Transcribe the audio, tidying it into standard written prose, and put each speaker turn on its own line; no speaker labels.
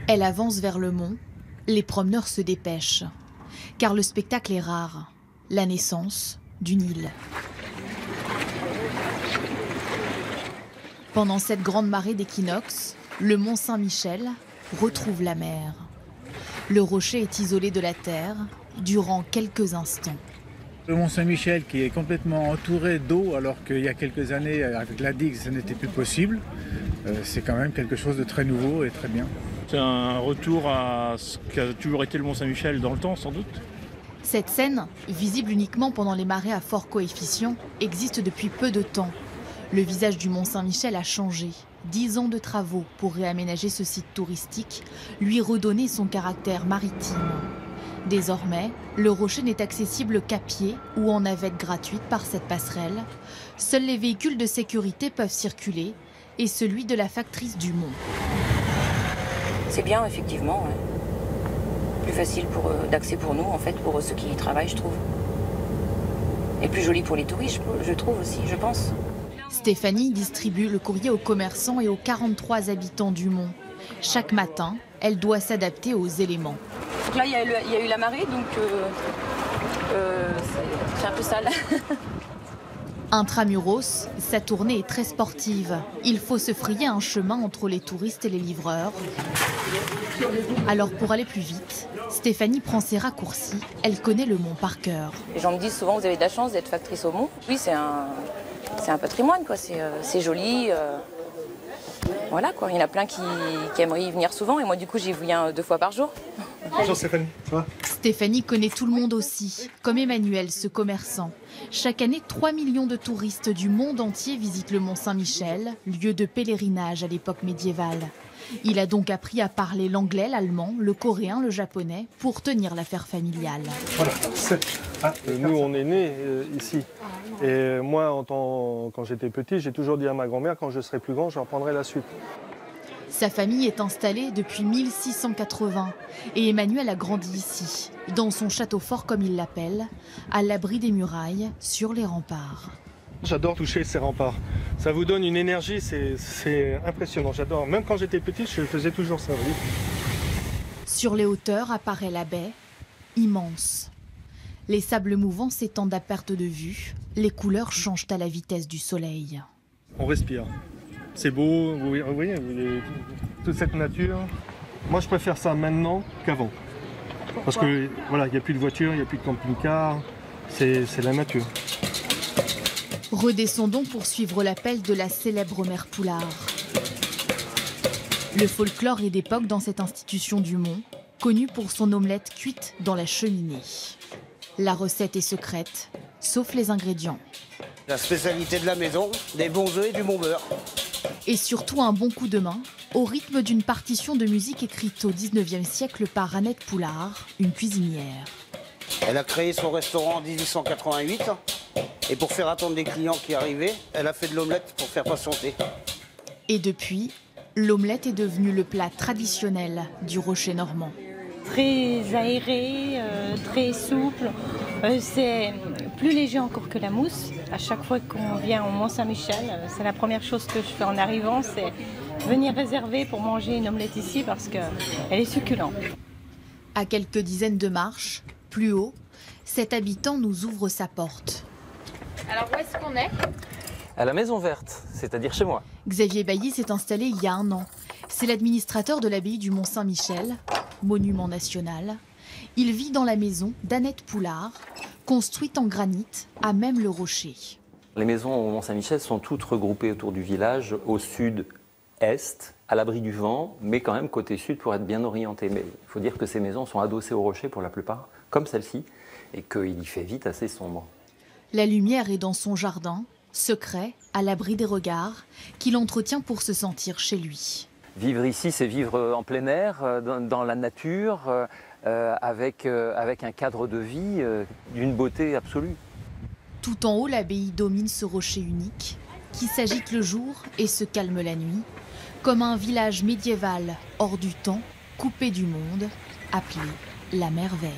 Elle avance vers le mont, les promeneurs se dépêchent, car le spectacle est rare, la naissance d'une île. Pendant cette grande marée d'équinoxe, le mont Saint-Michel retrouve la mer. Le rocher est isolé de la terre durant quelques instants.
Le mont Saint-Michel qui est complètement entouré d'eau alors qu'il y a quelques années avec la digue ça n'était plus possible, c'est quand même quelque chose de très nouveau et très bien.
C'est un retour à ce qu'a toujours été le mont Saint-Michel dans le temps sans doute.
Cette scène, visible uniquement pendant les marées à fort coefficient, existe depuis peu de temps. Le visage du mont Saint-Michel a changé. 10 ans de travaux pour réaménager ce site touristique, lui redonner son caractère maritime. Désormais, le rocher n'est accessible qu'à pied ou en navette gratuite par cette passerelle. Seuls les véhicules de sécurité peuvent circuler et celui de la factrice du mont.
C'est bien, effectivement. Ouais. Plus facile d'accès pour nous, en fait, pour ceux qui y travaillent, je trouve. Et plus joli pour les touristes, je trouve aussi, je pense.
Stéphanie distribue le courrier aux commerçants et aux 43 habitants du mont. Chaque matin, elle doit s'adapter aux éléments.
Donc là, il y a eu la marée, donc c'est un peu sale.
Intramuros, sa tournée est très sportive. Il faut se frayer un chemin entre les touristes et les livreurs. Alors pour aller plus vite, Stéphanie prend ses raccourcis. Elle connaît le mont par cœur.
Les gens me disent souvent, vous avez de la chance d'être factrice au mont. Oui, c'est un patrimoine, quoi. C'est joli. Voilà, quoi. Il y en a plein qui aimeraient y venir souvent. Et moi, du coup, j'y viens 2 fois par jour.
Bonjour Stéphanie, ça va?
Stéphanie connaît tout le monde aussi, comme Emmanuel, ce commerçant. Chaque année, 3 millions de touristes du monde entier visitent le mont Saint-Michel, lieu de pèlerinage à l'époque médiévale. Il a donc appris à parler l'anglais, l'allemand, le coréen, le japonais, pour tenir l'affaire familiale.
Voilà,
nous, on est nés ici. Et moi, quand j'étais petit, j'ai toujours dit à ma grand-mère, quand je serai plus grand, je reprendrai la suite.
Sa famille est installée depuis 1680 et Emmanuel a grandi ici, dans son château fort comme il l'appelle, à l'abri des murailles, sur les remparts.
J'adore toucher ces remparts. Ça vous donne une énergie, c'est impressionnant, j'adore. Même quand j'étais petit, je faisais toujours ça. Oui.
Sur les hauteurs apparaît la baie, immense. Les sables mouvants s'étendent à perte de vue, les couleurs changent à la vitesse du soleil.
On respire. C'est beau, vous voyez, toute cette nature. Moi, je préfère ça maintenant qu'avant. Parce que voilà, il n'y a plus de voitures, il n'y a plus de camping-car, c'est la nature.
Redescendons pour suivre l'appel de la célèbre mère Poulard. Le folklore est d'époque dans cette institution du mont, connue pour son omelette cuite dans la cheminée. La recette est secrète, sauf les ingrédients.
La spécialité de la maison, des bons œufs et du bon beurre.
Et surtout un bon coup de main, au rythme d'une partition de musique écrite au 19e siècle par Annette Poulard, une cuisinière.
Elle a créé son restaurant en 1888 et pour faire attendre les clients qui arrivaient, elle a fait de l'omelette pour faire patienter. Et
depuis, l'omelette est devenue le plat traditionnel du Rocher normand.
Très aéré, très souple, c'est plus léger encore que la mousse. À chaque fois qu'on vient au Mont Saint-Michel, c'est la première chose que je fais en arrivant, c'est venir réserver pour manger une omelette ici parce qu'elle est succulente.
À quelques dizaines de marches, plus haut, cet habitant nous ouvre sa porte.
Alors où est-ce qu'on est ?
À la Maison Verte, c'est-à-dire chez moi.
Xavier Bailly s'est installé il y a 1 an. C'est l'administrateur de l'abbaye du Mont Saint-Michel, monument national. Il vit dans la maison d'Annette Poulard, construite en granit à même le rocher.
Les maisons au Mont Saint-Michel sont toutes regroupées autour du village, au sud-est, à l'abri du vent, mais quand même côté sud pour être bien orienté. Mais il faut dire que ces maisons sont adossées au rocher pour la plupart, comme celle-ci, et qu'il y fait vite assez sombre.
La lumière est dans son jardin, secret, à l'abri des regards, qu'il entretient pour se sentir chez lui.
Vivre ici, c'est vivre en plein air, dans la nature, avec un cadre de vie d'une beauté absolue.
Tout en haut, l'abbaye domine ce rocher unique, qui s'agite le jour et se calme la nuit, comme un village médiéval hors du temps, coupé du monde, appelé la Merveille.